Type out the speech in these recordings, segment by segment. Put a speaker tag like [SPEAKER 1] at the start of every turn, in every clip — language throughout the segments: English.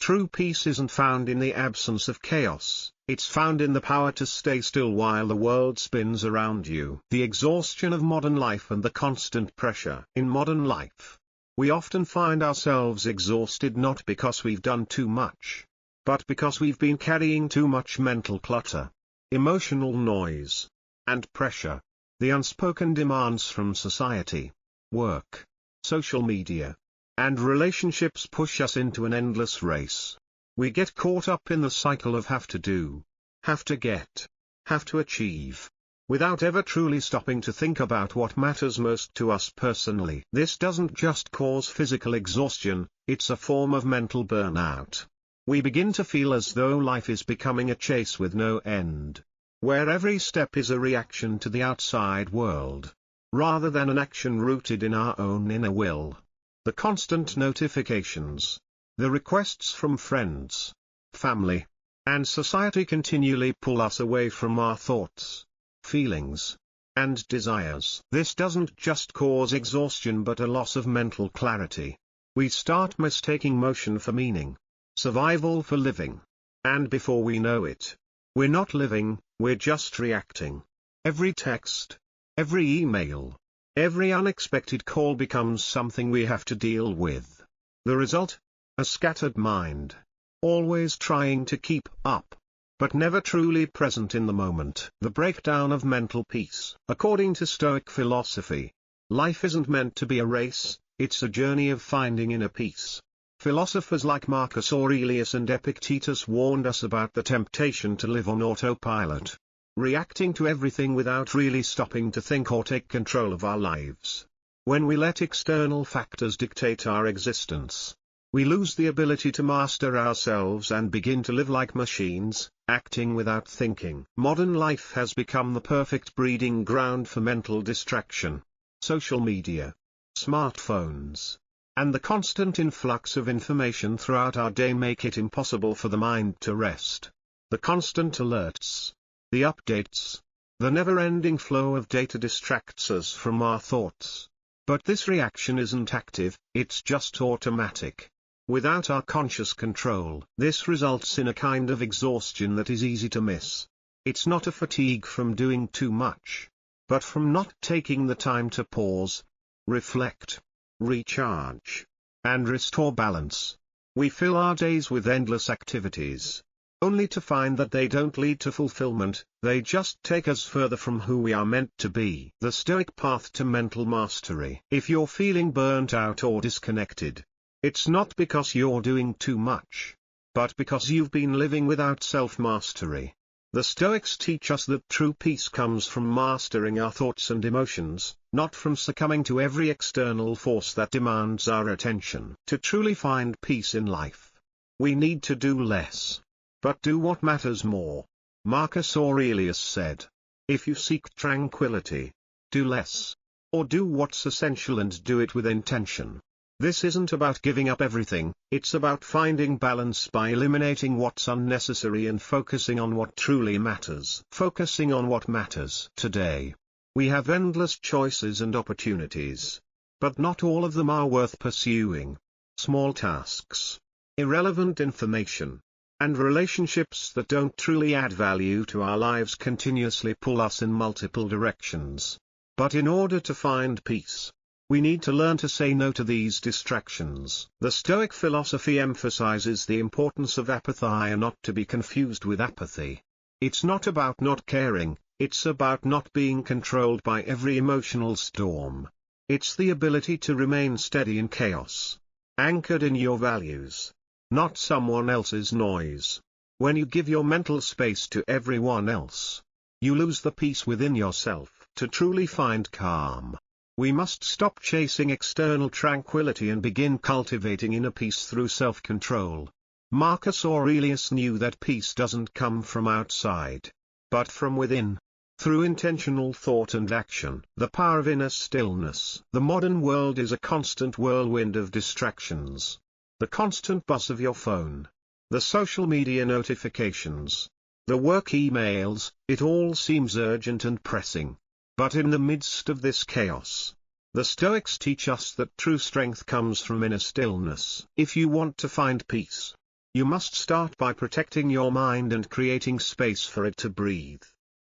[SPEAKER 1] True peace isn't found in the absence of chaos, it's found in the power to stay still while the world spins around you. The exhaustion of modern life and the constant pressure. In modern life, we often find ourselves exhausted not because we've done too much, but because we've been carrying too much mental clutter, emotional noise, and pressure. The unspoken demands from society, work, social media, and relationships push us into an endless race. We get caught up in the cycle of have to do, have to get, have to achieve, without ever truly stopping to think about what matters most to us personally. This doesn't just cause physical exhaustion, it's a form of mental burnout. We begin to feel as though life is becoming a chase with no end, where every step is a reaction to the outside world, rather than an action rooted in our own inner will. The constant notifications, the requests from friends, family, and society continually pull us away from our thoughts, feelings, and desires. This doesn't just cause exhaustion but a loss of mental clarity. We start mistaking motion for meaning, survival for living, and before we know it, we're not living, we're just reacting. Every text, every email, every unexpected call becomes something we have to deal with. The result? A scattered mind, always trying to keep up, but never truly present in the moment. The breakdown of mental peace. According to Stoic philosophy, life isn't meant to be a race, it's a journey of finding inner peace. Philosophers like Marcus Aurelius and Epictetus warned us about the temptation to live on autopilot, reacting to everything without really stopping to think or take control of our lives. When we let external factors dictate our existence, we lose the ability to master ourselves and begin to live like machines, acting without thinking. Modern life has become the perfect breeding ground for mental distraction. Social media, smartphones, and the constant influx of information throughout our day make it impossible for the mind to rest. The constant alerts, the updates, the never-ending flow of data distracts us from our thoughts. But this reaction isn't active, it's just automatic. Without our conscious control, this results in a kind of exhaustion that is easy to miss. It's not a fatigue from doing too much, but from not taking the time to pause, reflect, recharge, and restore balance. We fill our days with endless activities, only to find that they don't lead to fulfillment, they just take us further from who we are meant to be. The Stoic path to mental mastery. If you're feeling burnt out or disconnected, it's not because you're doing too much, but because you've been living without self-mastery. The Stoics teach us that true peace comes from mastering our thoughts and emotions, not from succumbing to every external force that demands our attention. To truly find peace in life, we need to do less, but do what matters more. Marcus Aurelius said, "If you seek tranquility, do less, or do what's essential and do it with intention." This isn't about giving up everything, it's about finding balance by eliminating what's unnecessary and focusing on what truly matters. Focusing on what matters. Today, we have endless choices and opportunities, but not all of them are worth pursuing. Small tasks, irrelevant information, and relationships that don't truly add value to our lives continuously pull us in multiple directions. But in order to find peace, we need to learn to say no to these distractions. The Stoic philosophy emphasizes the importance of apatheia, not to be confused with apathy. It's not about not caring, it's about not being controlled by every emotional storm. It's the ability to remain steady in chaos, anchored in your values, not someone else's noise. When you give your mental space to everyone else, you lose the peace within yourself. To truly find calm, we must stop chasing external tranquility and begin cultivating inner peace through self-control. Marcus Aurelius knew that peace doesn't come from outside, but from within, through intentional thought and action. The power of inner stillness. The modern world is a constant whirlwind of distractions. The constant buzz of your phone, the social media notifications, the work emails, it all seems urgent and pressing. But in the midst of this chaos, the Stoics teach us that true strength comes from inner stillness. If you want to find peace, You must start by protecting your mind and creating space for it to breathe.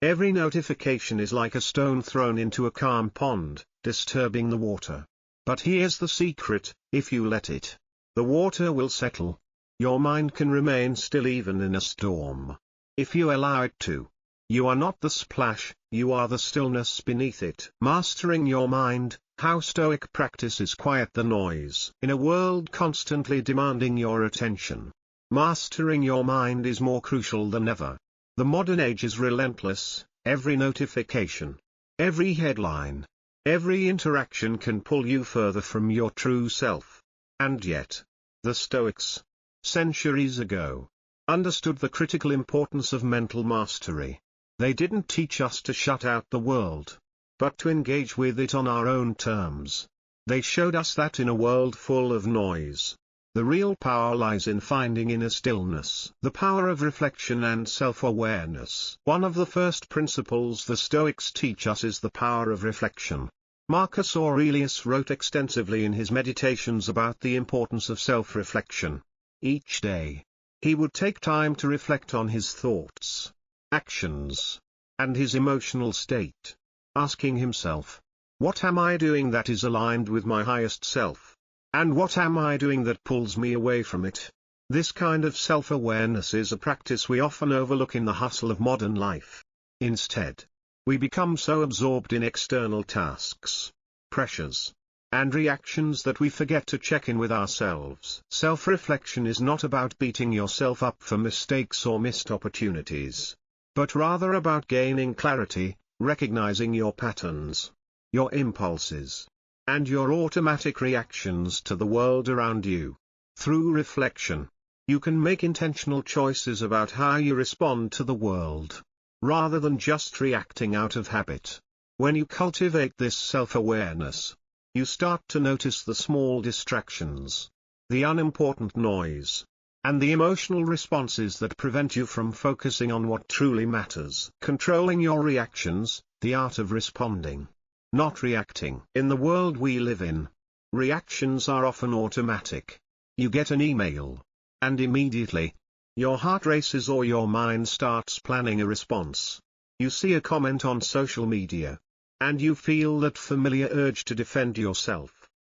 [SPEAKER 1] Every notification is like a stone thrown into a calm pond, disturbing the water. But here's the secret: if you let it, the water will settle. Your mind can remain still even in a storm. If you allow it to. You are not the splash, you are the stillness beneath it. Mastering your mind, how Stoic practices quiet the noise. In a world constantly demanding your attention, mastering your mind is more crucial than ever. The modern age is relentless. Every notification, every headline, every interaction can pull you further from your true self. And yet, the Stoics, centuries ago, understood the critical importance of mental mastery. They didn't teach us to shut out the world, but to engage with it on our own terms. They showed us that in a world full of noise, the real power lies in finding inner stillness. The power of reflection and self-awareness. One of the first principles the Stoics teach us is the power of reflection. Marcus Aurelius wrote extensively in his Meditations about the importance of self-reflection. Each day, he would take time to reflect on his thoughts, actions, and his emotional state, asking himself, what am I doing that is aligned with my highest self? And what am I doing that pulls me away from it? This kind of self-awareness is a practice we often overlook in the hustle of modern life. Instead, we become so absorbed in external tasks, pressures, and reactions that we forget to check in with ourselves. Self-reflection is not about beating yourself up for mistakes or missed opportunities, but rather about gaining clarity, recognizing your patterns, your impulses, and your automatic reactions to the world around you. Through reflection, you can make intentional choices about how you respond to the world, rather than just reacting out of habit. When you cultivate this self-awareness, you start to notice the small distractions, the unimportant noise, and the emotional responses that prevent you from focusing on what truly matters. Controlling your reactions, the art of responding, not reacting. In the world we live in, reactions are often automatic. You get an email, and immediately, your heart races or your mind starts planning a response. You see a comment on social media, and you feel that familiar urge to defend yourself.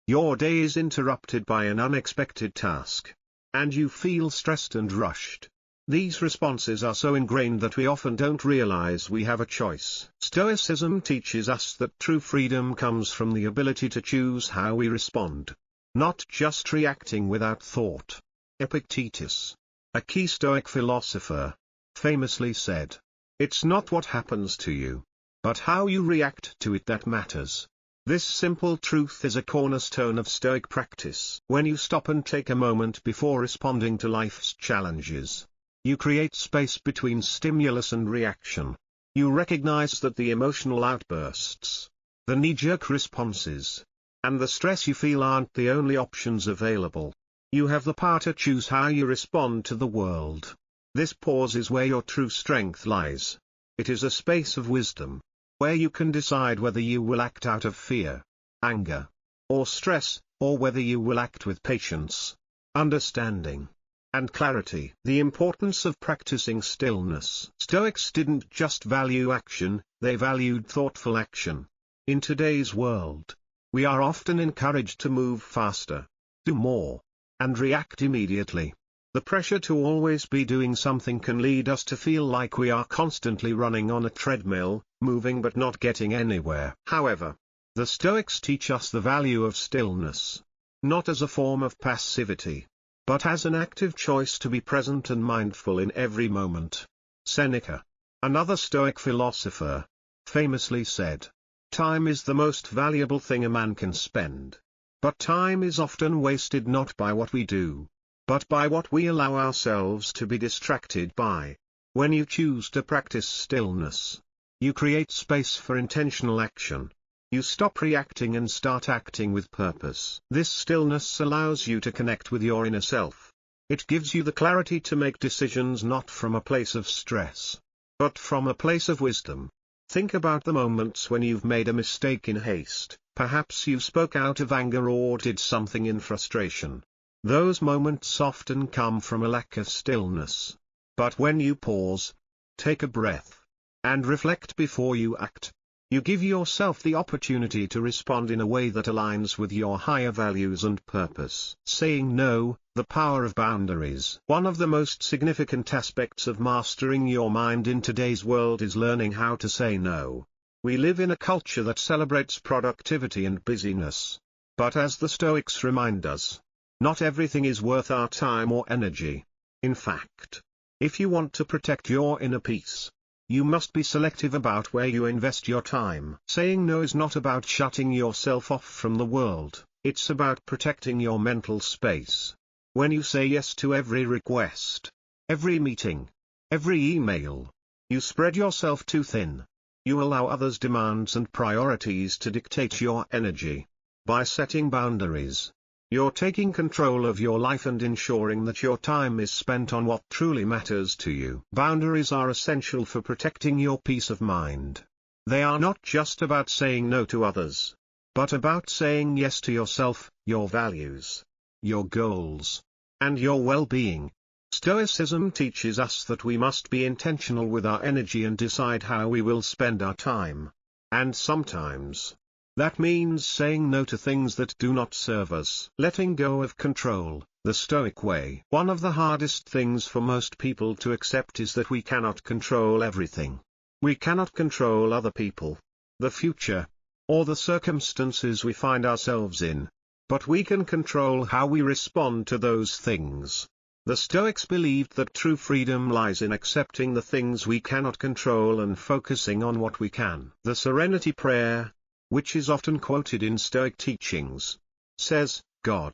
[SPEAKER 1] Your day is interrupted by an unexpected task, and you feel stressed and rushed. These responses are so ingrained that we often don't realize we have a choice. Stoicism teaches us that true freedom comes from the ability to choose how we respond, not just reacting without thought. Epictetus, a key Stoic philosopher, famously said, "It's not what happens to you, but how you react to it that matters." This simple truth is a cornerstone of Stoic practice. When you stop and take a moment before responding to life's challenges, you create space between stimulus and reaction. You recognize that the emotional outbursts, the knee-jerk responses, and the stress you feel aren't the only options available. You have the power to choose how you respond to the world. This pause is where your true strength lies. It is a space of wisdom, where you can decide whether you will act out of fear, anger, or stress, or whether you will act with patience, understanding, and clarity. The importance of practicing stillness. Stoics didn't just value action, they valued thoughtful action. In today's world, we are often encouraged to move faster, do more, and react immediately. The pressure to always be doing something can lead us to feel like we are constantly running on a treadmill, moving but not getting anywhere. However, the Stoics teach us the value of stillness, not as a form of passivity, but as an active choice to be present and mindful in every moment. Seneca, another Stoic philosopher, famously said, "Time is the most valuable thing a man can spend. But time is often wasted not by what we do, but by what we allow ourselves to be distracted by." When you choose to practice stillness, you create space for intentional action. You stop reacting and start acting with purpose. This stillness allows you to connect with your inner self. It gives you the clarity to make decisions not from a place of stress, but from a place of wisdom. Think about the moments when you've made a mistake in haste. Perhaps you spoke out of anger or did something in frustration. Those moments often come from a lack of stillness. But when you pause, take a breath, and reflect before you act, you give yourself the opportunity to respond in a way that aligns with your higher values and purpose. Saying no, the power of boundaries. One of the most significant aspects of mastering your mind in today's world is learning how to say no. We live in a culture that celebrates productivity and busyness. But as the Stoics remind us, not everything is worth our time or energy. In fact, if you want to protect your inner peace, you must be selective about where you invest your time. Saying no is not about shutting yourself off from the world, it's about protecting your mental space. When you say yes to every request, every meeting, every email, you spread yourself too thin. You allow others' demands and priorities to dictate your energy. By setting boundaries, you're taking control of your life and ensuring that your time is spent on what truly matters to you. Boundaries are essential for protecting your peace of mind. They are not just about saying no to others, but about saying yes to yourself, your values, your goals, and your well-being. Stoicism teaches us that we must be intentional with our energy and decide how we will spend our time. And sometimes, that means saying no to things that do not serve us. Letting go of control, the Stoic way. One of the hardest things for most people to accept is that we cannot control everything. We cannot control other people, the future, or the circumstances we find ourselves in. But we can control how we respond to those things. The Stoics believed that true freedom lies in accepting the things we cannot control and focusing on what we can. The Serenity Prayer, which is often quoted in Stoic teachings, says, "God,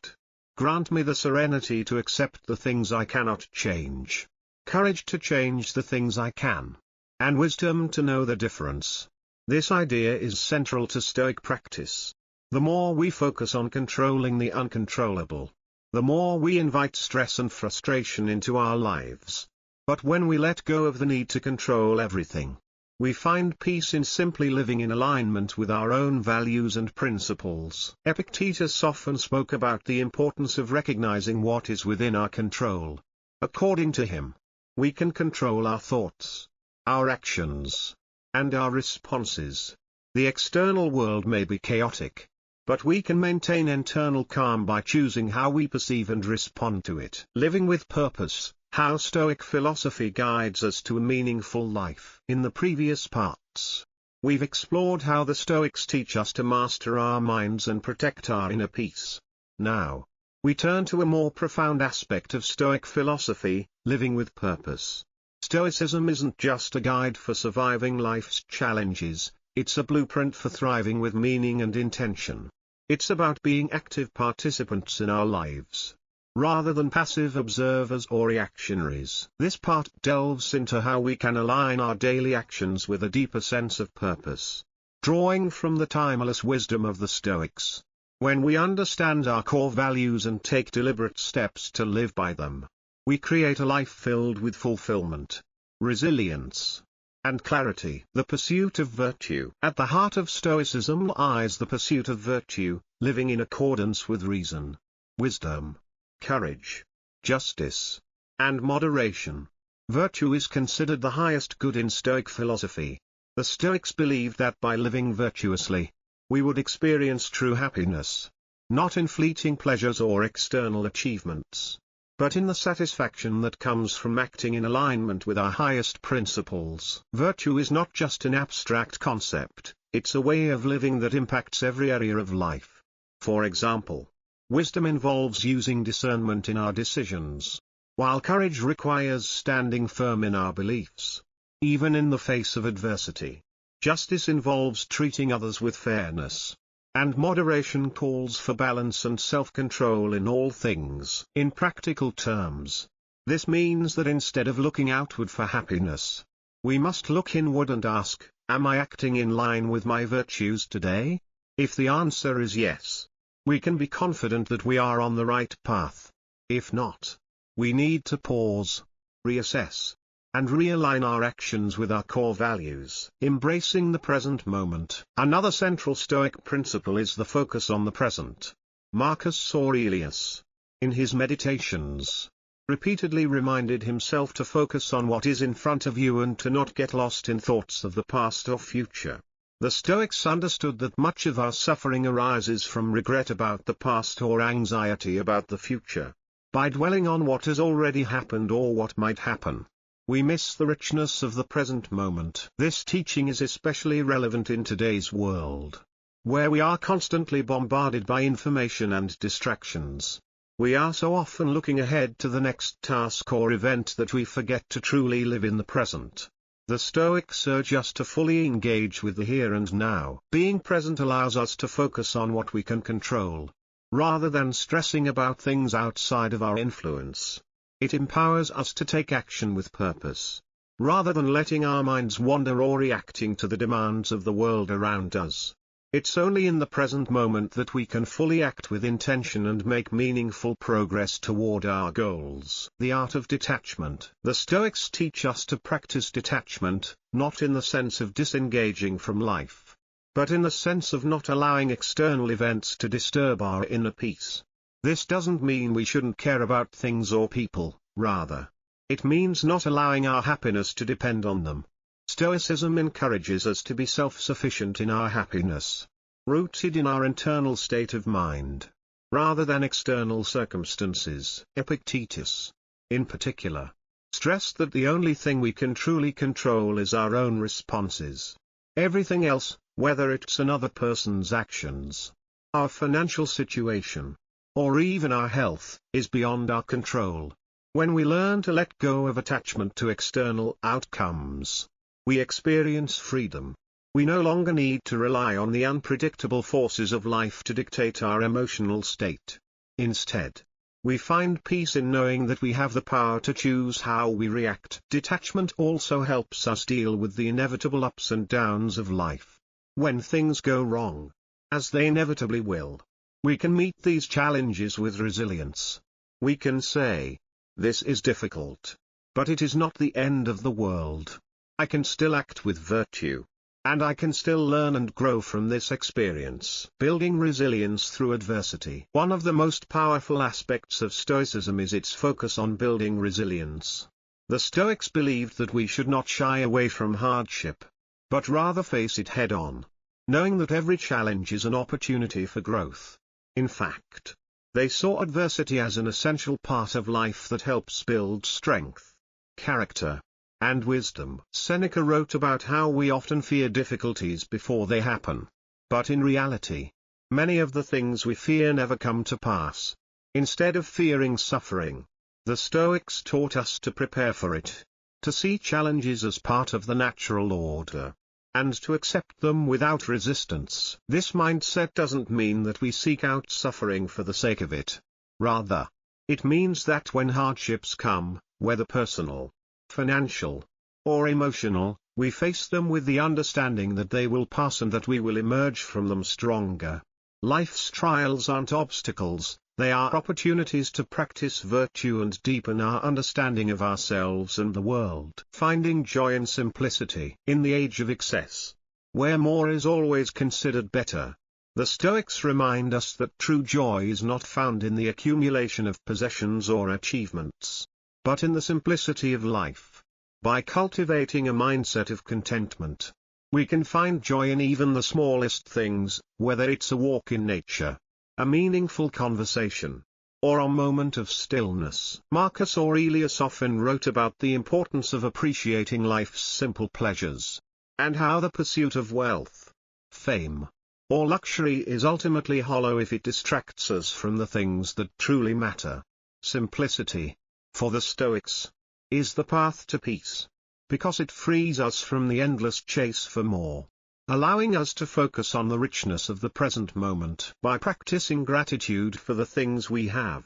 [SPEAKER 1] grant me the serenity to accept the things I cannot change, courage to change the things I can, and wisdom to know the difference." This idea is central to Stoic practice. The more we focus on controlling the uncontrollable, the more we invite stress and frustration into our lives. But when we let go of the need to control everything, we find peace in simply living in alignment with our own values and principles. Epictetus often spoke about the importance of recognizing what is within our control. According to him, we can control our thoughts, our actions, and our responses. The external world may be chaotic, but we can maintain internal calm by choosing how we perceive and respond to it. Living with purpose, how Stoic philosophy guides us to a meaningful life. In the previous parts, we've explored how the Stoics teach us to master our minds and protect our inner peace. Now, we turn to a more profound aspect of Stoic philosophy, living with purpose. Stoicism isn't just a guide for surviving life's challenges, it's a blueprint for thriving with meaning and intention. It's about being active participants in our lives, rather than passive observers or reactionaries. This part delves into how we can align our daily actions with a deeper sense of purpose, drawing from the timeless wisdom of the Stoics. When we understand our core values and take deliberate steps to live by them, we create a life filled with fulfillment, resilience, and clarity. The pursuit of virtue. At the heart of Stoicism lies the pursuit of virtue, living in accordance with reason, wisdom, courage, justice, and moderation. Virtue is considered the highest good in Stoic philosophy. The Stoics believed that by living virtuously, we would experience true happiness, not in fleeting pleasures or external achievements, but in the satisfaction that comes from acting in alignment with our highest principles. Virtue is not just an abstract concept, it's a way of living that impacts every area of life. For example, wisdom involves using discernment in our decisions, while courage requires standing firm in our beliefs, even in the face of adversity. Justice involves treating others with fairness, and moderation calls for balance and self-control in all things. In practical terms, this means that instead of looking outward for happiness, we must look inward and ask, am I acting in line with my virtues today? If the answer is yes, we can be confident that we are on the right path. If not, we need to pause, reassess, and realign our actions with our core values. Embracing the present moment. Another central Stoic principle is the focus on the present. Marcus Aurelius, in his meditations, repeatedly reminded himself to focus on what is in front of you and to not get lost in thoughts of the past or future. The Stoics understood that much of our suffering arises from regret about the past or anxiety about the future. By dwelling on what has already happened or what might happen, we miss the richness of the present moment. This teaching is especially relevant in today's world, where we are constantly bombarded by information and distractions. We are so often looking ahead to the next task or event that we forget to truly live in the present. The Stoics urge us to fully engage with the here and now. Being present allows us to focus on what we can control, rather than stressing about things outside of our influence. It empowers us to take action with purpose, rather than letting our minds wander or reacting to the demands of the world around us. It's only in the present moment that we can fully act with intention and make meaningful progress toward our goals. The art of detachment. The Stoics teach us to practice detachment, not in the sense of disengaging from life, but in the sense of not allowing external events to disturb our inner peace. This doesn't mean we shouldn't care about things or people, rather, it means not allowing our happiness to depend on them. Stoicism encourages us to be self-sufficient in our happiness, rooted in our internal state of mind, rather than external circumstances. Epictetus, in particular, stressed that the only thing we can truly control is our own responses. Everything else, whether it's another person's actions, our financial situation, or even our health, is beyond our control. When we learn to let go of attachment to external outcomes, we experience freedom. We no longer need to rely on the unpredictable forces of life to dictate our emotional state. Instead, we find peace in knowing that we have the power to choose how we react. Detachment also helps us deal with the inevitable ups and downs of life. When things go wrong, as they inevitably will, we can meet these challenges with resilience. We can say, "This is difficult, but it is not the end of the world. I can still act with virtue, and I can still learn and grow from this experience." Building resilience through adversity. One of the most powerful aspects of Stoicism is its focus on building resilience. The Stoics believed that we should not shy away from hardship, but rather face it head-on, knowing that every challenge is an opportunity for growth. In fact, they saw adversity as an essential part of life that helps build strength, character, and wisdom. Seneca wrote about how we often fear difficulties before they happen. But in reality, many of the things we fear never come to pass. Instead of fearing suffering, the Stoics taught us to prepare for it, to see challenges as part of the natural order, and to accept them without resistance. This mindset doesn't mean that we seek out suffering for the sake of it. Rather, it means that when hardships come, whether personal, financial, or emotional, we face them with the understanding that they will pass and that we will emerge from them stronger. Life's trials aren't obstacles, they are opportunities to practice virtue and deepen our understanding of ourselves and the world. Finding joy in simplicity. In the age of excess, where more is always considered better, the Stoics remind us that true joy is not found in the accumulation of possessions or achievements, but in the simplicity of life. By cultivating a mindset of contentment, we can find joy in even the smallest things, whether it's a walk in nature, a meaningful conversation, or a moment of stillness. Marcus Aurelius often wrote about the importance of appreciating life's simple pleasures, and how the pursuit of wealth, fame, or luxury is ultimately hollow if it distracts us from the things that truly matter. Simplicity, for the Stoics, is the path to peace, because it frees us from the endless chase for more, allowing us to focus on the richness of the present moment. By practicing gratitude for the things we have,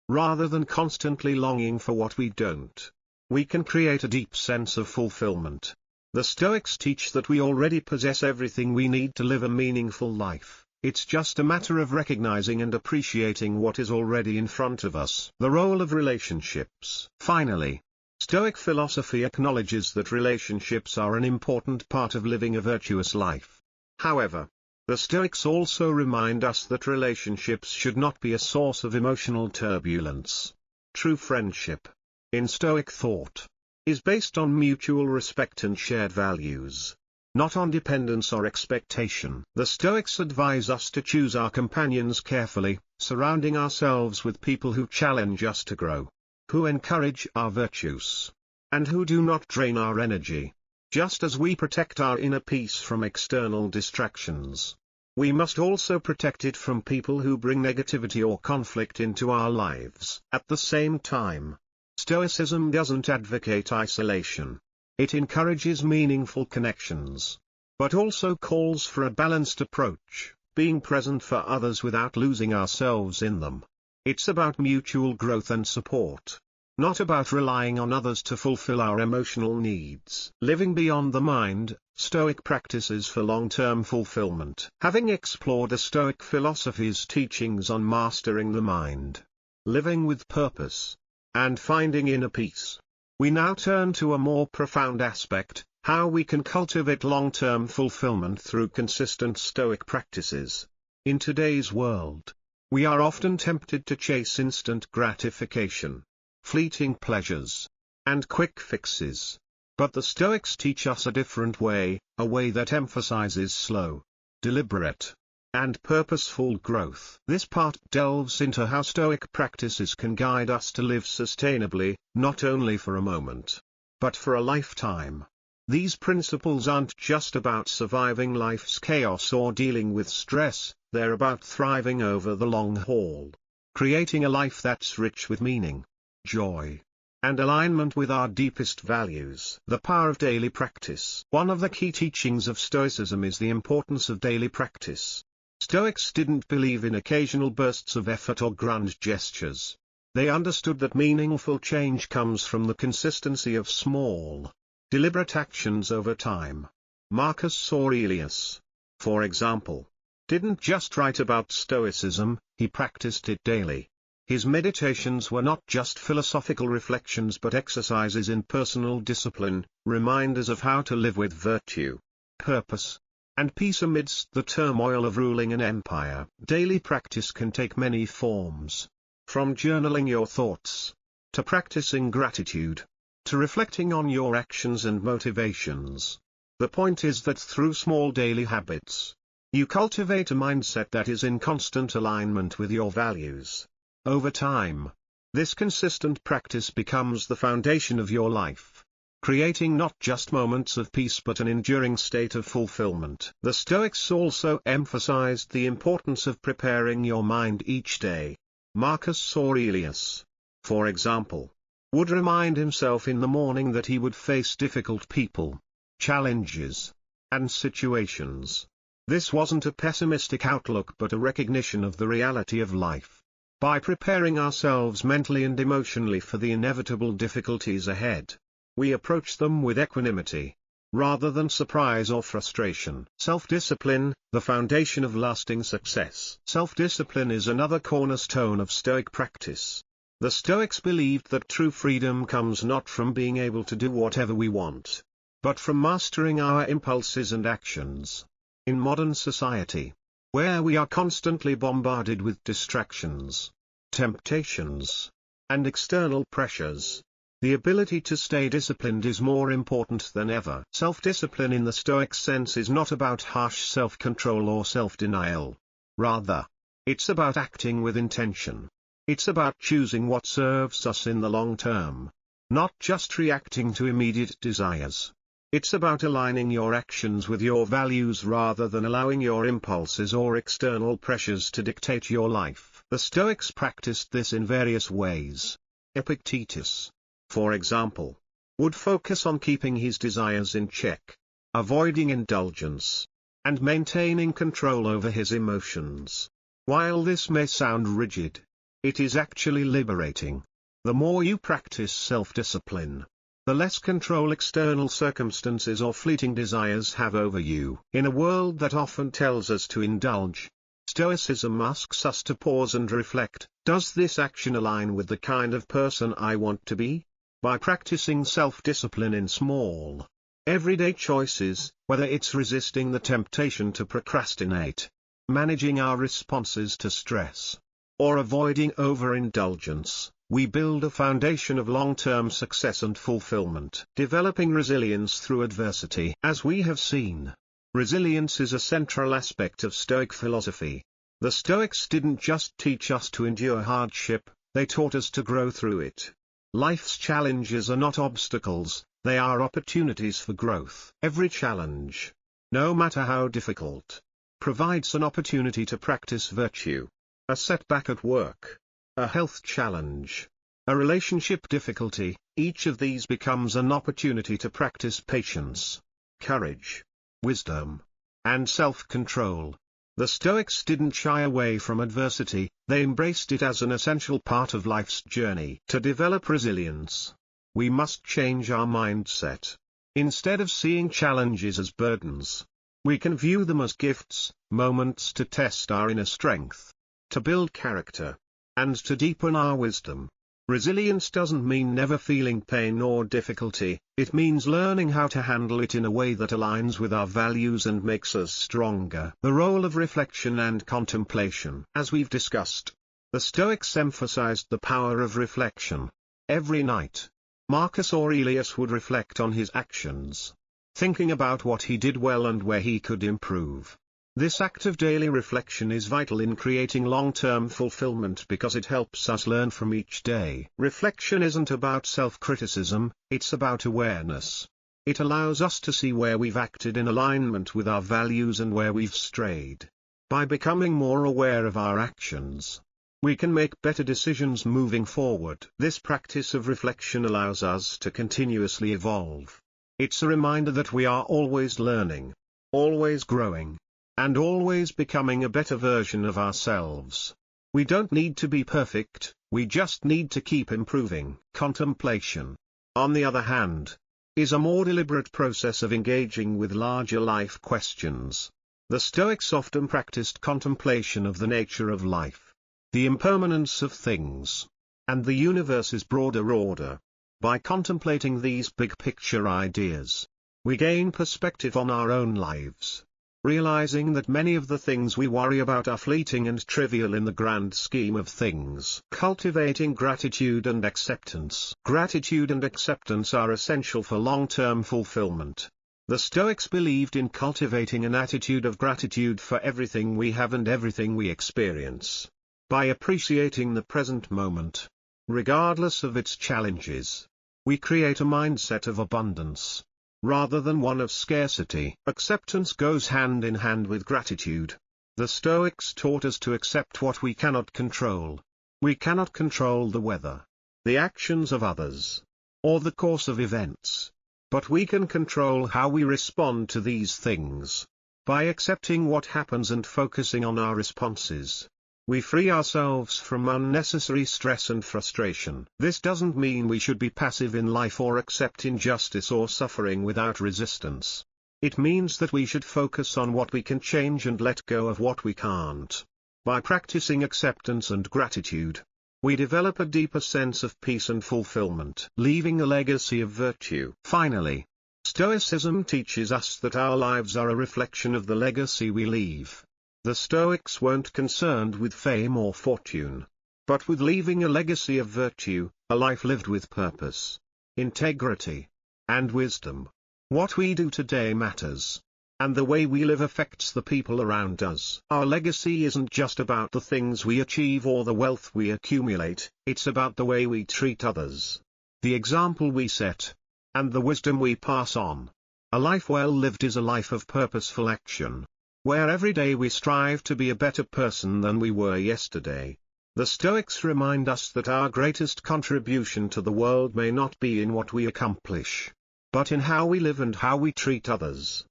[SPEAKER 1] rather than constantly longing for what we don't, we can create a deep sense of fulfillment. The Stoics teach that we already possess everything we need to live a meaningful life. It's just a matter of recognizing and appreciating what is already in front of us. The role of relationships. Finally, Stoic philosophy acknowledges that relationships are an important part of living a virtuous life. However, The Stoics also remind us that relationships should not be a source of emotional turbulence. True friendship, in Stoic thought, is based on mutual respect and shared values, not on dependence or expectation. The Stoics advise us to choose our companions carefully, surrounding ourselves with people who challenge us to grow, who encourage our virtues, and who do not drain our energy. Just as we protect our inner peace from external distractions, we must also protect it from people who bring negativity or conflict into our lives. At the same time, Stoicism doesn't advocate isolation. It encourages meaningful connections, but also calls for a balanced approach, being present for others without losing ourselves in them. It's about mutual growth and support, not about relying on others to fulfill our emotional needs. Living beyond the mind, Stoic practices for long-term fulfillment. Having explored the Stoic philosophy's teachings on mastering the mind, living with purpose, and finding inner peace, we now turn to a more profound aspect: how we can cultivate long-term fulfillment through consistent Stoic practices. In today's world, we are often tempted to chase instant gratification, fleeting pleasures, and quick fixes. But the Stoics teach us a different way, a way that emphasizes slow, deliberate, and purposeful growth. This part delves into how Stoic practices can guide us to live sustainably, not only for a moment, but for a lifetime. These principles aren't just about surviving life's chaos or dealing with stress, they're about thriving over the long haul, creating a life that's rich with meaning, joy, and alignment with our deepest values. The power of daily practice. One of the key teachings of Stoicism is the importance of daily practice. Stoics didn't believe in occasional bursts of effort or grand gestures. They understood that meaningful change comes from the consistency of small, deliberate actions over time. Marcus Aurelius, for example, didn't just write about Stoicism, he practiced it daily. His meditations were not just philosophical reflections but exercises in personal discipline, reminders of how to live with virtue, purpose, and peace amidst the turmoil of ruling an empire. Daily practice can take many forms, from journaling your thoughts, to practicing gratitude, to reflecting on your actions and motivations. The point is that through small daily habits, you cultivate a mindset that is in constant alignment with your values. Over time, this consistent practice becomes the foundation of your life, creating not just moments of peace but an enduring state of fulfillment. The Stoics also emphasized the importance of preparing your mind each day. Marcus Aurelius, for example, would remind himself in the morning that he would face difficult people, challenges, and situations. This wasn't a pessimistic outlook but a recognition of the reality of life. By preparing ourselves mentally and emotionally for the inevitable difficulties ahead, we approach them with equanimity, rather than surprise or frustration. Self-discipline, the foundation of lasting success. Self-discipline is another cornerstone of Stoic practice. The Stoics believed that true freedom comes not from being able to do whatever we want, but from mastering our impulses and actions. In modern society, where we are constantly bombarded with distractions, temptations, and external pressures, the ability to stay disciplined is more important than ever. Self-discipline in the Stoic sense is not about harsh self-control or self-denial. Rather, it's about acting with intention. It's about choosing what serves us in the long term, not just reacting to immediate desires. It's about aligning your actions with your values rather than allowing your impulses or external pressures to dictate your life. The Stoics practiced this in various ways. Epictetus, for example, would focus on keeping his desires in check, avoiding indulgence, and maintaining control over his emotions. While this may sound rigid, it is actually liberating. The more you practice self-discipline, the less control external circumstances or fleeting desires have over you. In a world that often tells us to indulge, Stoicism asks us to pause and reflect, does this action align with the kind of person I want to be? By practicing self-discipline in small, Everyday choices, whether it's resisting the temptation to procrastinate, managing our responses to stress, or avoiding overindulgence, we build a foundation of long-term success and fulfillment. Developing resilience through adversity. As we have seen, resilience is a central aspect of Stoic philosophy. The Stoics didn't just teach us to endure hardship, they taught us to grow through it. Life's challenges are not obstacles, they are opportunities for growth. Every challenge, no matter how difficult, provides an opportunity to practice virtue. A setback at work, a health challenge, a relationship difficulty, each of these becomes an opportunity to practice patience, courage, wisdom, and self-control. The Stoics didn't shy away from adversity, they embraced it as an essential part of life's journey. To develop resilience, we must change our mindset. Instead of seeing challenges as burdens, we can view them as gifts, moments to test our inner strength, to build character, and to deepen our wisdom. Resilience doesn't mean never feeling pain or difficulty, it means learning how to handle it in a way that aligns with our values and makes us stronger. The role of reflection and contemplation. As we've discussed, the Stoics emphasized the power of reflection. Every night, Marcus Aurelius would reflect on his actions, thinking about what he did well and where he could improve. This act of daily reflection is vital in creating long-term fulfillment because it helps us learn from each day. Reflection isn't about self-criticism, it's about awareness. It allows us to see where we've acted in alignment with our values and where we've strayed. By becoming more aware of our actions, we can make better decisions moving forward. This practice of reflection allows us to continuously evolve. It's a reminder that we are always learning, always growing, and always becoming a better version of ourselves. We don't need to be perfect, we just need to keep improving. Contemplation, on the other hand, is a more deliberate process of engaging with larger life questions. The Stoics often practiced contemplation of the nature of life, the impermanence of things, and the universe's broader order. By contemplating these big-picture ideas, we gain perspective on our own lives, realizing that many of the things we worry about are fleeting and trivial in the grand scheme of things. Cultivating gratitude and acceptance. Gratitude and acceptance are essential for long-term fulfillment. The Stoics believed in cultivating an attitude of gratitude for everything we have and everything we experience. By appreciating the present moment, regardless of its challenges, we create a mindset of abundance, rather than one of scarcity. Acceptance goes hand in hand with gratitude. The Stoics taught us to accept what we cannot control. We cannot control the weather, the actions of others, or the course of events, but we can control how we respond to these things. By accepting what happens and focusing on our responses, we free ourselves from unnecessary stress and frustration. This doesn't mean we should be passive in life or accept injustice or suffering without resistance. It means that we should focus on what we can change and let go of what we can't. By practicing acceptance and gratitude, we develop a deeper sense of peace and fulfillment, leaving a legacy of virtue. Finally, Stoicism teaches us that our lives are a reflection of the legacy we leave. The Stoics weren't concerned with fame or fortune, but with leaving a legacy of virtue, a life lived with purpose, integrity, and wisdom. What we do today matters, and the way we live affects the people around us. Our legacy isn't just about the things we achieve or the wealth we accumulate, it's about the way we treat others, the example we set, and the wisdom we pass on. A life well lived is a life of purposeful action, where every day we strive to be a better person than we were yesterday. The Stoics remind us that our greatest contribution to the world may not be in what we accomplish, but in how we live and how we treat others.